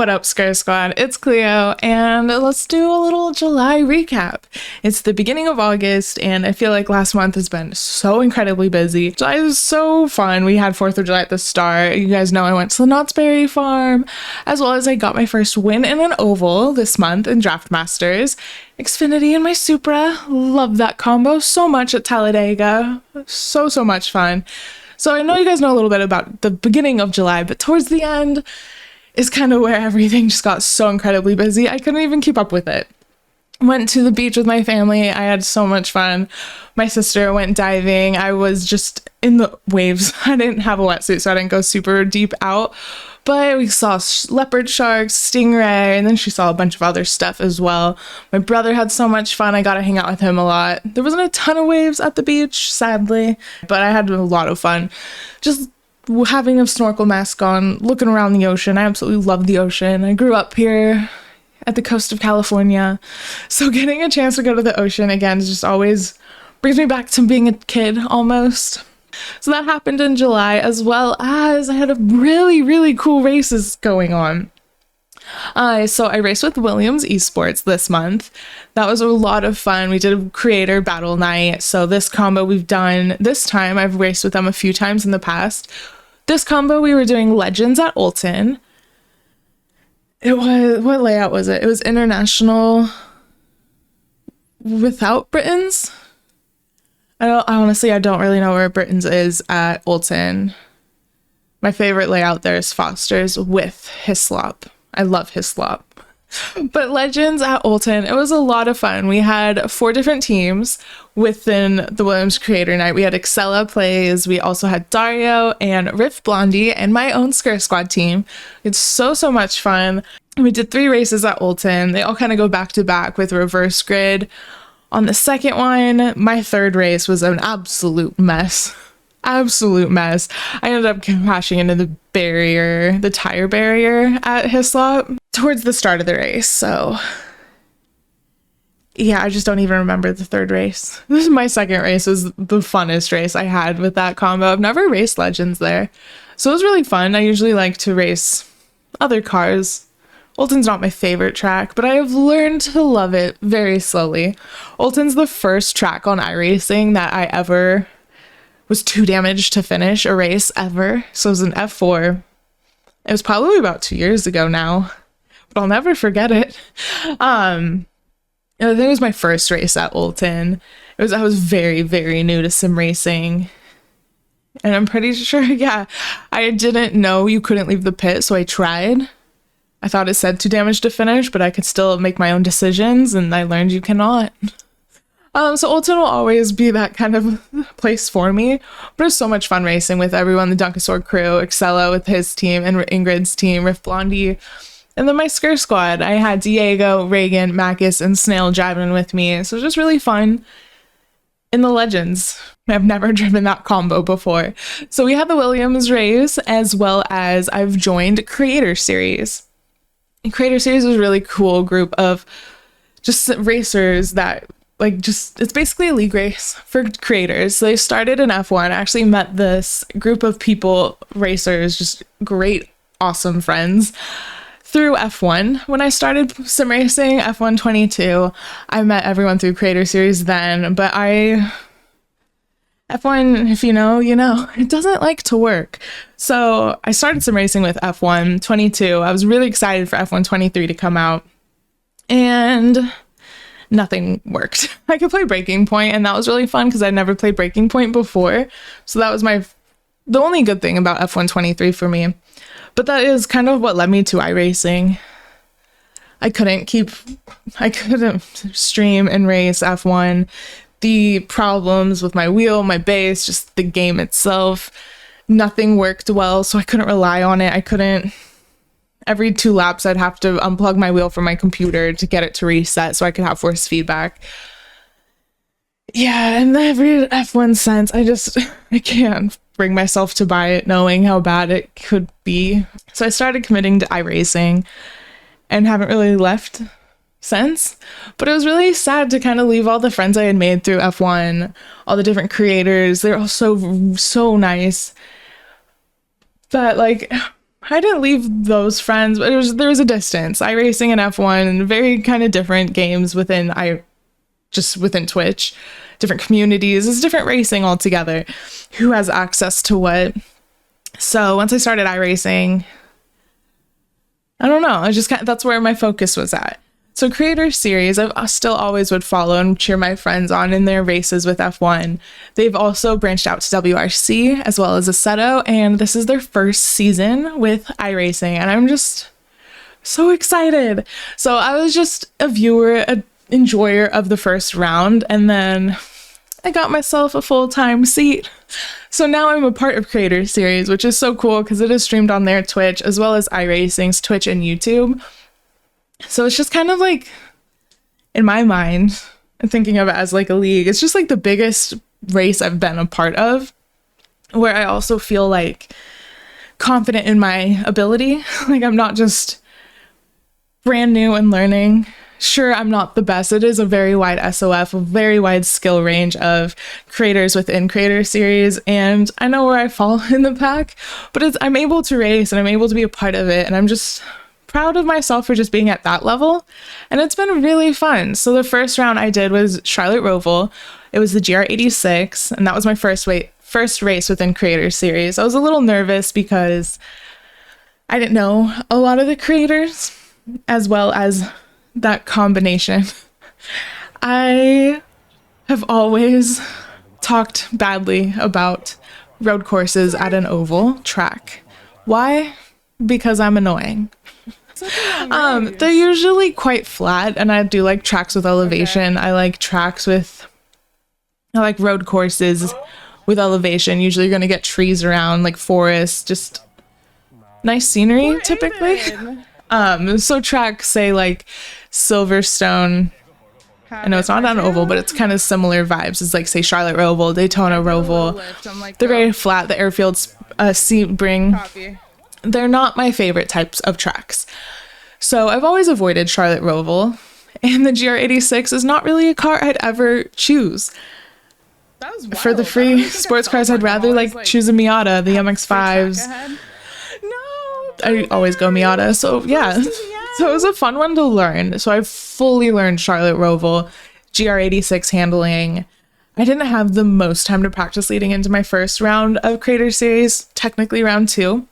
What up, Scare Squad? It's Cleo, and let's do a little July recap. It's the beginning of August, and I feel like last month has been so incredibly busy. July was so fun. We had 4th of July at the start. You guys know I went to the Knott's Berry Farm, as well as I got my first win in an oval this month in Draft Masters. Xfinity and my Supra. Love that combo so much at Talladega. So much fun. So I know you guys know a little bit about the beginning of July, but towards the end is kind of where everything just got so incredibly busy. I couldn't even keep up with it. Went to the beach with my family. I had so much fun. My sister went diving. I was just in the waves. I didn't have a wetsuit, so I didn't go super deep out. But we saw leopard sharks, stingray, and then she saw a bunch of other stuff as well. My brother had so much fun. I got to hang out with him a lot. There wasn't a ton of waves at the beach, sadly, but I had a lot of fun. Just having a snorkel mask on, looking around the ocean. I absolutely love the ocean. I grew up here at the coast of California, so getting a chance to go to the ocean again is just always brings me back to being a kid almost. So that happened in July, as well as I had a really cool races going on. So I raced with Williams Esports this month. That was a lot of fun. We did a creator battle night. So this combo we've done this time, I've raced with them a few times in the past. This combo, we were doing Legends at Olton. It was, what layout was it? It was International without Britons. I don't really know where Britons is at Olton. My favorite layout there is Foster's with Hislop. I love Hislop. But Legends at Olton, it was a lot of fun. We had 4 different teams within the Williams Creator Night. We had Excella Plays, we also had Dario and Riff Blondie, and my own Scare Squad team. It's so much fun. We did 3 races at Olton. They all kind of go back to back with reverse grid. On the second one, my third race was an absolute mess. Absolute mess. I ended up crashing into the tire barrier at Hislop towards the start of the race. So yeah, I just don't even remember the third race. This is my second race. Was the funnest race I had with that combo. I've never raced Legends there, so it was really fun. I usually like to race other cars. Olton's not my favorite track, but I have learned to love it very slowly. Olton's the first track on iRacing that I ever was too damaged to finish a race ever. So it was an F4. It was probably about 2 years ago now, but I'll never forget it. I think it was my first race at Olton. I was very new to sim racing. And I'm pretty sure, yeah, I didn't know you couldn't leave the pit, so I tried. I thought it said too damaged to finish, but I could still make my own decisions, and I learned you cannot. So Olton will always be that kind of place for me, but it was so much fun racing with everyone, the Dunkasaur crew, Excella with his team, and Ingrid's team, Riff Blondie, and then my Scare Squad. I had Diego, Reagan, Macus, and Snail driving with me, so it was just really fun. In the Legends, I've never driven that combo before. So we had the Williams race, as well as I've joined Creator Series. And Creator Series was a really cool group of just racers that it's basically a league race for creators. So they started in F1. I actually met this group of people, racers, just great, awesome friends through F1. When I started sim racing, F1 22, I met everyone through Creator Series then, but F1, if you know, it doesn't like to work. So I started sim racing with F1 22. I was really excited for F1 23 to come out, and nothing worked. I could play Breaking Point, and that was really fun because I'd never played Breaking Point before. So that was the only good thing about F1 23 for me. But that is kind of what led me to iRacing. I couldn't stream and race F1. The problems with my wheel, my base, just the game itself, nothing worked well, so I couldn't rely on it. Every 2 laps, I'd have to unplug my wheel from my computer to get it to reset so I could have force feedback. Yeah, and every F1 sense, I can't bring myself to buy it knowing how bad it could be. So I started committing to iRacing and haven't really left since. But it was really sad to kind of leave all the friends I had made through F1, all the different creators. They're all so nice. But I didn't leave those friends, but there was a distance. iRacing and F1 and very kind of different games within Twitch, different communities. It's different racing altogether. Who has access to what? So once I started iRacing, I don't know. That's where my focus was at. So creator series, I still always would follow and cheer my friends on in their races with F1. They've also branched out to WRC as well as Assetto, and this is their first season with iRacing, and I'm just so excited. So I was just a viewer, an enjoyer of the first round, and then I got myself a full-time seat. So now I'm a part of Creator Series, which is so cool because it is streamed on their Twitch as well as iRacing's Twitch and YouTube. So it's just kind of like, in my mind, thinking of it as like a league, it's just like the biggest race I've been a part of, where I also feel like confident in my ability. Like I'm not just brand new and learning. Sure, I'm not the best. It is a very wide SOF, a very wide skill range of creators within Creator Series, and I know where I fall in the pack, but I'm able to race and I'm able to be a part of it, and I'm just proud of myself for just being at that level, and it's been really fun. So the first round I did was Charlotte Roval. It was the GR86, and that was my first race within Creator Series. I was a little nervous because I didn't know a lot of the creators, as well as that combination. I have always talked badly about road courses at an oval track. Why? Because I'm annoying. They're usually quite flat, and I do like tracks with elevation. Okay. I like road courses with elevation. Usually you're going to get trees around, like forests, just nice scenery typically. So tracks, say like Silverstone, I know it's not on oval, but it's kind of similar vibes. It's like, say, Charlotte Roval, Daytona Roval. They're very flat. The airfields, Sebring, they're not my favorite types of tracks. So I've always avoided Charlotte Roval, and the GR86 is not really a car I'd ever choose. For the free sports cars, I'd rather like choose a Miata, the MX-5s. I always go Miata, so yeah. So it was a fun one to learn. So I fully learned Charlotte Roval, GR86 handling. I didn't have the most time to practice leading into my first round of Creator Series, technically round 2.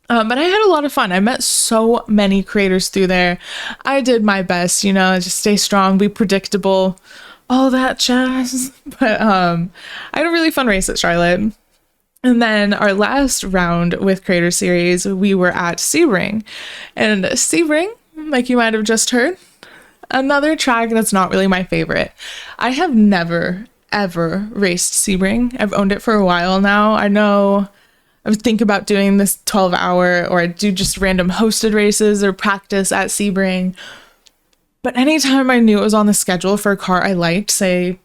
But I had a lot of fun. I met so many creators through there. I did my best, just stay strong, be predictable, all that jazz. But I had a really fun race at Charlotte. And then our last round with Creator Series, we were at Sebring. And Sebring, like you might have just heard, another track that's not really my favorite. I have never, ever raced Sebring. I've owned it for a while now. I know I would think about doing this 12-hour, or I do just random hosted races or practice at Sebring. But anytime I knew it was on the schedule for a car I liked, say,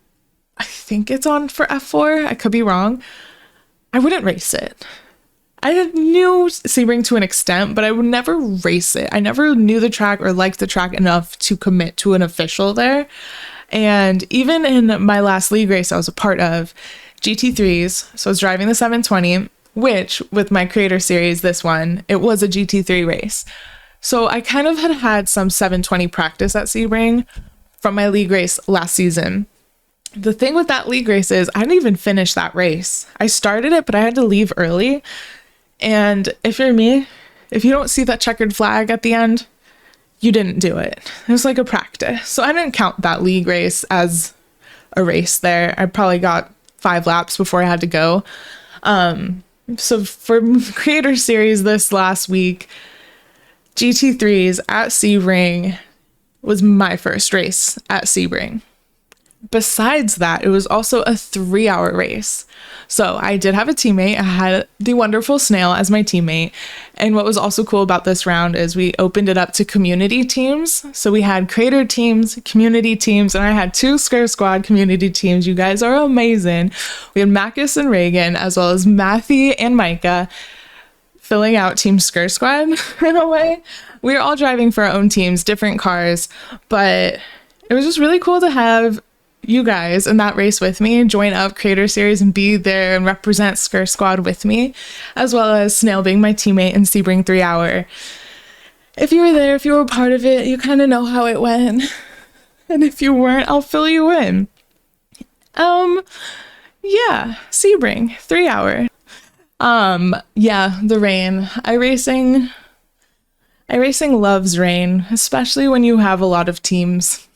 I think it's on for F4, I could be wrong, I wouldn't race it. I knew Sebring to an extent, but I would never race it. I never knew the track or liked the track enough to commit to an official there. And even in my last league race I was a part of, GT3s, so I was driving the 720, which with my Creator Series, this one, it was a GT3 race. So I kind of had some 720 practice at Sebring from my league race last season. The thing with that league race is I didn't even finish that race. I started it, but I had to leave early. And if you're me, if you don't see that checkered flag at the end, you didn't do it. It was like a practice. So I didn't count that league race as a race there. I probably got 5 laps before I had to go. So for Creator Series this last week, GT3s at Sebring was my first race at Sebring. Besides that, it was also a 3-hour race. So I did have a teammate. I had the wonderful Snail as my teammate. And what was also cool about this round is we opened it up to community teams. So we had creator teams, community teams, and I had 2 Scare Squad community teams. You guys are amazing. We had Marcus and Reagan, as well as Matthew and Micah, filling out Team Scare Squad in a way. We were all driving for our own teams, different cars, but it was just really cool to have you guys in that race with me, join up Creator Series and be there and represent Skr Squad with me, as well as Snail being my teammate in Sebring 3 Hour. If you were there, if you were a part of it, you kind of know how it went. And if you weren't, I'll fill you in. Yeah, Sebring 3 Hour. Yeah, the rain. iRacing loves rain, especially when you have a lot of teams.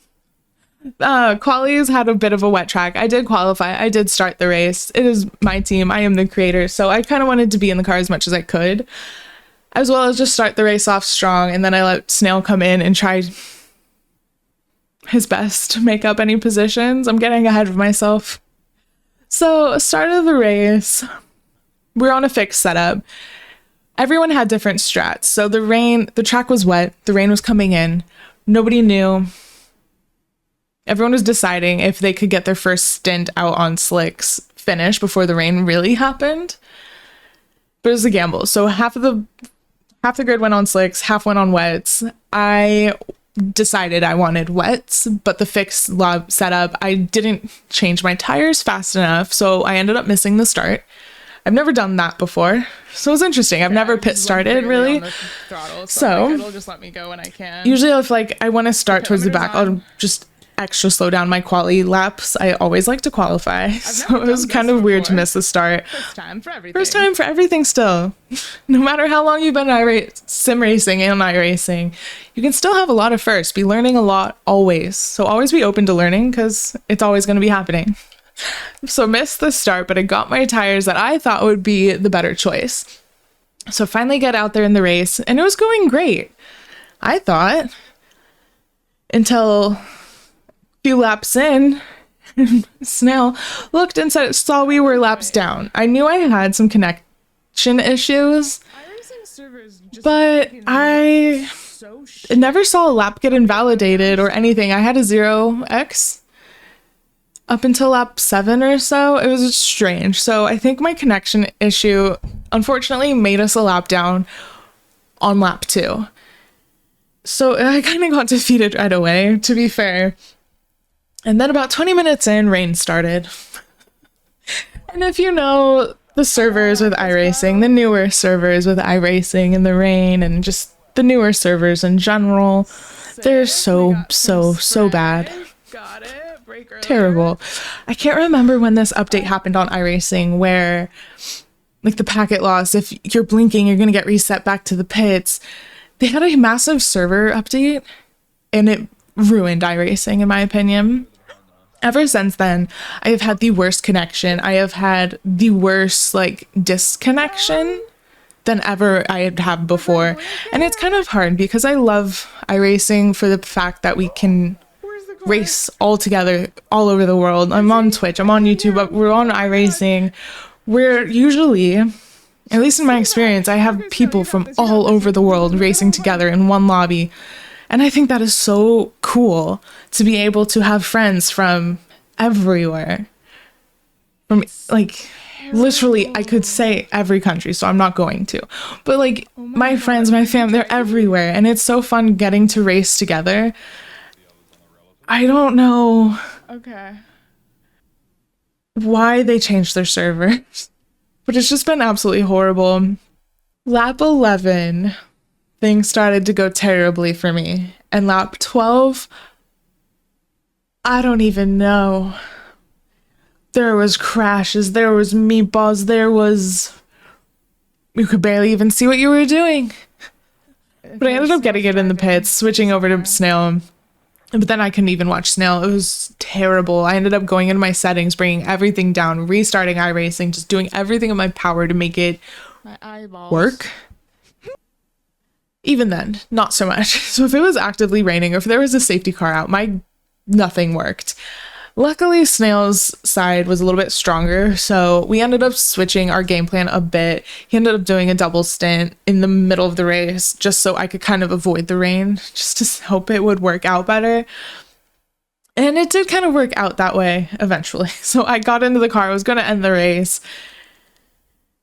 Quali's had a bit of a wet track. I did qualify. I did start the race. It is my team. I am the creator, so I kind of wanted to be in the car as much as I could, as well as just start the race off strong, and then I let Snail come in and try his best to make up any positions. I'm getting ahead of myself. So, start of the race, we're on a fixed setup. Everyone had different strats. So the track was wet, the rain was coming in, nobody knew. Everyone was deciding if they could get their first stint out on slicks finished before the rain really happened. But it was a gamble. So half the grid went on slicks, half went on wets. I decided I wanted wets, but the fixed setup, I didn't change my tires fast enough, so I ended up missing the start. I've never done that before, so it was interesting. I've never pit started really, Throttle, so like, it'll just let me go when I can. Usually if like I want to start towards the back, I'll just extra slow down my quali laps. I always like to qualify, so it was kind of weird to miss the start. First time for everything. First time for everything still. No matter how long you've been sim racing and iRacing, you can still have a lot of firsts. Be learning a lot always. So always be open to learning because it's always going to be happening. So missed the start, but I got my tires that I thought would be the better choice. So finally get out there in the race, and it was going great, I thought, until a few laps in, Snail looked and saw we were laps down. I knew I had some connection issues, but I never saw a lap get invalidated or anything. I had a 0x up until lap 7 or so. It was strange. So I think my connection issue unfortunately made us a lap down on lap 2. So I kind of got defeated right away, to be fair. And then about 20 minutes in, rain started. And if you know the servers with iRacing, the newer servers with iRacing and the rain, and just the newer servers in general, they're so bad. Got it. Terrible. I can't remember when this update happened on iRacing where like the packet loss, if you're blinking, you're going to get reset back to the pits. They had a massive server update and it ruined iRacing in my opinion. Ever since then, I have had the worst connection. I have had the worst like disconnection than ever I had had before. And it's kind of hard because I love iRacing for the fact that we can race all together all over the world. I'm on Twitch, I'm on YouTube, but we're on iRacing. We're usually, at least in my experience, I have people from all over the world racing together in one lobby. And I think that is so cool to be able to have friends from everywhere. From like literally, I could say every country, so I'm not going to. But like my friends, my family, they're everywhere. And it's so fun getting to race together. I don't know why they changed their servers, but it's just been absolutely horrible. Lap 11, things started to go terribly for me. And lap 12, I don't even know. There was crashes, there was meatballs, you could barely even see what you were doing. But I ended up getting it in the pits, switching over to Snail. But then I couldn't even watch Snail. It was terrible. I ended up going into my settings, bringing everything down, restarting iRacing, just doing everything in my power to make it work. Even then, not so much. So if it was actively raining or if there was a safety car out, nothing worked. Luckily, Snail's side was a little bit stronger, so we ended up switching our game plan a bit. He ended up doing a double stint in the middle of the race just so I could kind of avoid the rain, just to hope it would work out better. And it did kind of work out that way eventually. So I got into the car, I was going to end the race.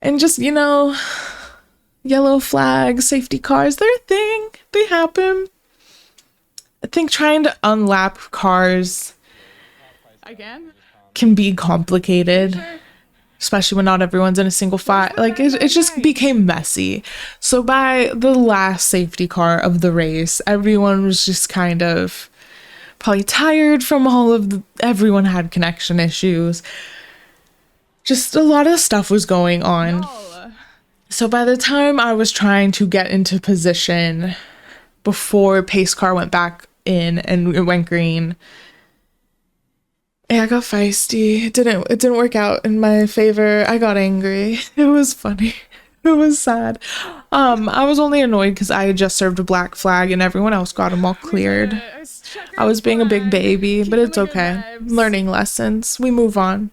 And just, yellow flags, safety cars, they're a thing. They happen. I think trying to unlap cars, I can be complicated, especially when not everyone's in a single file. Like it just became messy. So by the last safety car of the race, everyone was just kind of probably tired from everyone had connection issues. Just a lot of stuff was going on. So by the time I was trying to get into position before pace car went back in and it went green, I got feisty. It didn't work out in my favor. I got angry. It was funny. It was sad. I was only annoyed because I had just served a black flag and everyone else got them all cleared. I was being a big baby, but it's okay. Learning lessons. We move on.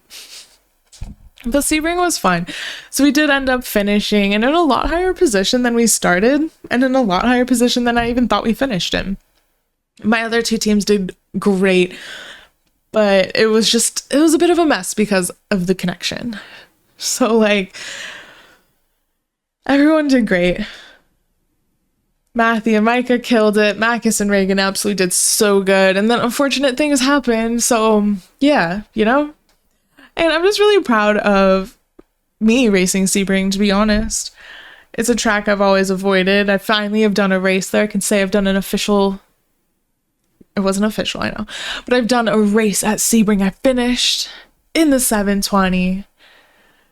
The Sebring was fun. So we did end up finishing and in a lot higher position than we started and in a lot higher position than I even thought we finished in. My other two teams did great, but it was a bit of a mess because of the connection. So like everyone did great. Matthew and Micah killed it. Marcus and Reagan absolutely did so good. And then unfortunate things happened. So yeah, you know? And I'm just really proud of me racing Sebring, to be honest. It's a track I've always avoided. I finally have done a race there. I can say I've done an official... It wasn't official, I know. But I've done a race at Sebring. I finished in the 720.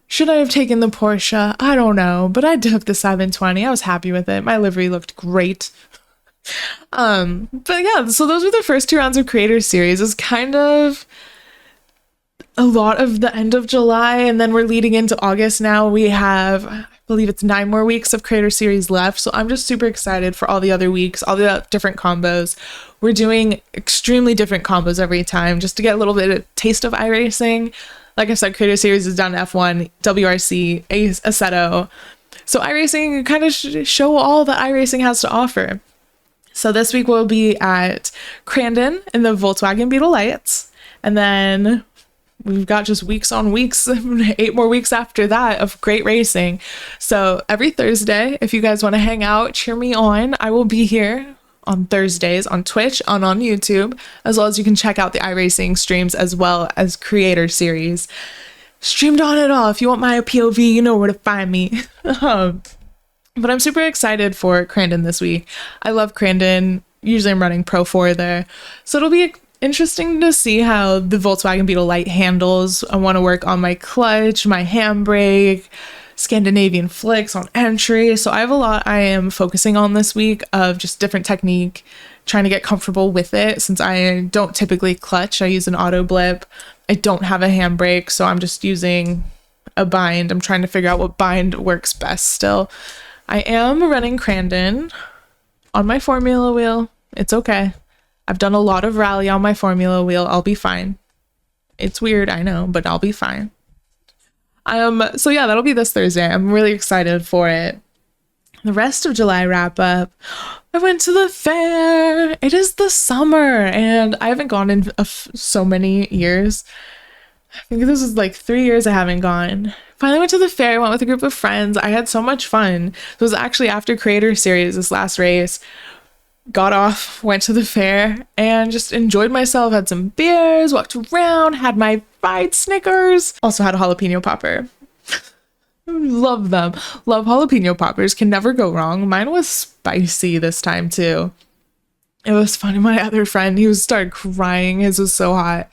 Should I have taken the Porsche? I don't know. But I took the 720. I was happy with it. My livery looked great. But yeah, so those were the first 2 rounds of Creator Series. It was kind of a lot of the end of July, and then we're leading into August now. We have, I believe it's 9 more weeks of Creator Series left, so I'm just super excited for all the other weeks, all the different combos. We're doing extremely different combos every time just to get a little bit of taste of iRacing. Like I said, Creator Series is done F1, WRC, Assetto. So iRacing kind of show all that iRacing has to offer. So this week we'll be at Crandon in the Volkswagen Beetle Lights, and then we've got just weeks on weeks, 8 more weeks after that of great racing. So every Thursday, if you guys want to hang out, cheer me on, I will be here on Thursdays on Twitch and on YouTube, as well as you can check out the iRacing streams as well as Creator Series. Streamed on it all. If you want my POV, you know where to find me. But I'm super excited for Crandon this week. I love Crandon. Usually I'm running Pro 4 there. So it'll be interesting to see how the Volkswagen Beetle Light handles. I want to work on my clutch, my handbrake, Scandinavian flicks on entry. So I have a lot I am focusing on this week of just different technique, trying to get comfortable with it since I don't typically clutch. I use an auto blip. I don't have a handbrake, so I'm just using a bind. I'm trying to figure out what bind works best still. I am running Crandon on my formula wheel. It's okay. I've done a lot of rally on my formula wheel. I'll be fine. It's weird, I know, but I'll be fine. So yeah, that'll be this Thursday. I'm really excited for it. The rest of July wrap up. I went to the fair. It is the summer and I haven't gone in so many years. I think this is like 3 years I haven't gone. Finally went to the fair, went with a group of friends. I had so much fun. It was actually after Creator Series, this last race. Got off, went to the fair, and just enjoyed myself. Had some beers, walked around, had my fried Snickers. Also had a jalapeno popper. Love them. Love jalapeno poppers. Can never go wrong. Mine was spicy this time too. It was funny. My other friend, he started crying. His was so hot.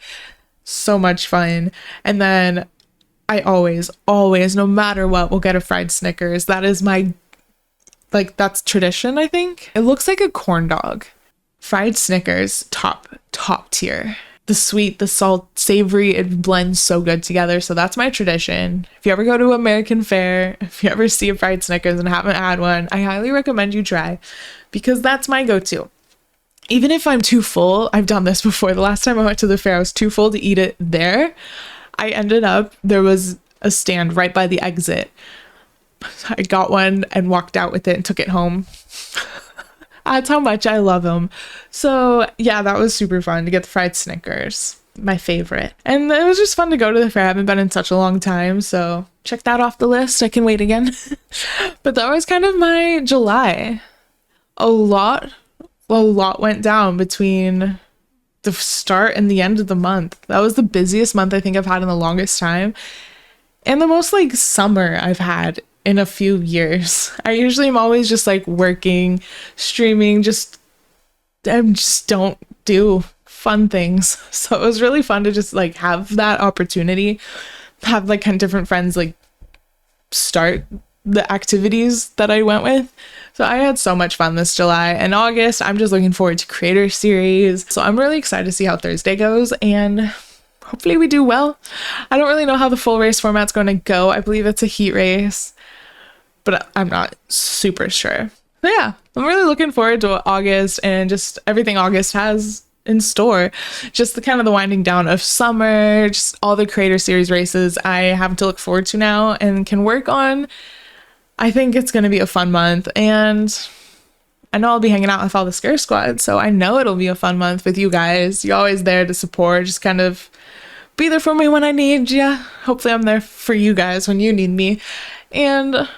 So much fun. And then I always, no matter what, will get a fried Snickers. That is my... that's tradition, I think. It looks like a corn dog. Fried Snickers, top tier. The sweet, the salt, savory, it blends so good together. So that's my tradition. If you ever go to American Fair, if you ever see a fried Snickers and haven't had one, I highly recommend you try because that's my go-to. Even if I'm too full, I've done this before. The last time I went to the fair, I was too full to eat it there. There was a stand right by the exit. I got one and walked out with it and took it home. That's how much I love them. So yeah, that was super fun to get the fried Snickers. My favorite. And it was just fun to go to the fair. I haven't been in such a long time, so check that off the list. I can wait again. But that was kind of my July. A lot went down between the start and the end of the month. That was the busiest month I think I've had in the longest time. And the most like summer I've had in a few years. I usually am always just like working, streaming, I just don't do fun things. So it was really fun to just like have that opportunity, have like kind of different friends like start the activities that I went with. So I had so much fun this July. And August, I'm just looking forward to creator series. So I'm really excited to see how Thursday goes, and hopefully we do well. I don't really know how the full race format's going to go. I believe it's a heat race, but I'm not super sure. But yeah, I'm really looking forward to August and just everything August has in store. Just the kind of the winding down of summer, just all the creator series races I have to look forward to now and can work on. I think it's going to be a fun month, and I know I'll be hanging out with all the Scare Squad, so I know it'll be a fun month with you guys. You're always there to support, just kind of be there for me when I need you. Hopefully I'm there for you guys when you need me. And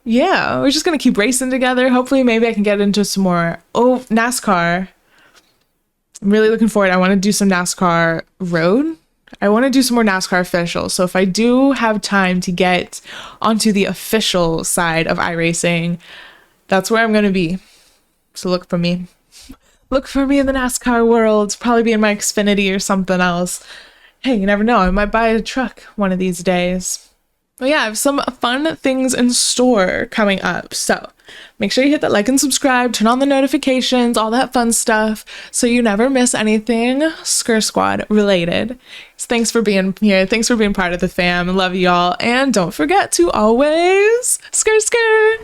yeah, we're just going to keep racing together. Hopefully maybe I can get into some more NASCAR. I'm really looking forward. I want to do some NASCAR road. I want to do some more NASCAR officials. So if I do have time to get onto the official side of iRacing, that's where I'm going to be. So look for me. Look for me in the NASCAR world. Probably be in my Xfinity or something else. Hey, you never know. I might buy a truck one of these days. But yeah, I have some fun things in store coming up. So make sure you hit that like and subscribe, turn on the notifications, all that fun stuff, so you never miss anything Scare Squad related. So thanks for being here. Thanks for being part of the fam. I love y'all. And don't forget to always scare.